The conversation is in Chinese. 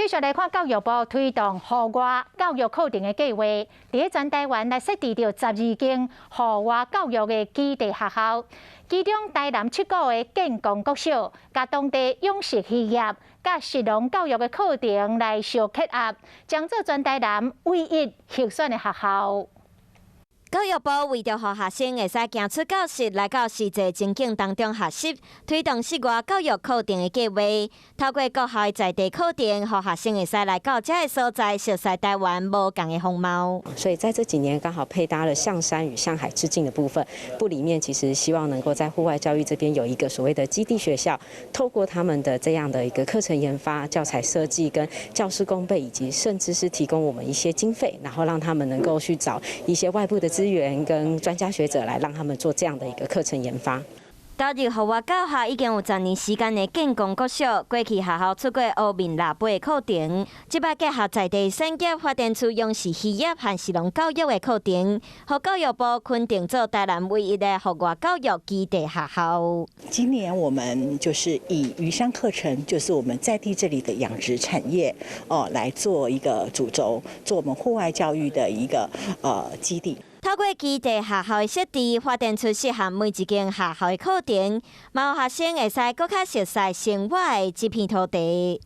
继续来看教育部推动户外教育课程的计划，伫全台湾来设置着12间户外教育的基地学校，其中台南7股的建功国小，甲当地养殖渔业、甲食农教育的课程来相结合，将做全台南唯一核选的学校。 教育部为着让学生会使行出教室来到实际情境当中学习，推动室外教育课程的计划，透过各校在地课程，让学生会使来到这个所在，熟悉台湾无同的风貌。所以在这几年刚好配搭了向山与向海致敬的部分，部里面其实希望能够在户外教育这边有一个所谓的基地学校，透过他们的这样的一个课程研发、教材设计跟教师公备，以及甚至是提供我们一些经费，然后让他们能够去找一些外部的资源跟专家学者来让他们做这样的一个课程研发。 投入户外教学已经有10年时间的建功国小，过去学校出过乌面腊八的课程，即摆结合在地产业发展出养殖渔业和食农教育的课程，和教育部肯定做台南唯一的户外教育基地学校。今年我们就是以渔乡课程，就是我们在地这里的养殖产业来做一个主轴，做我们户外教育的一个基地。 透过基地学校的设置，发展出适合每一间学校的课程，嘛有学生会使更较熟悉生活的这片土地。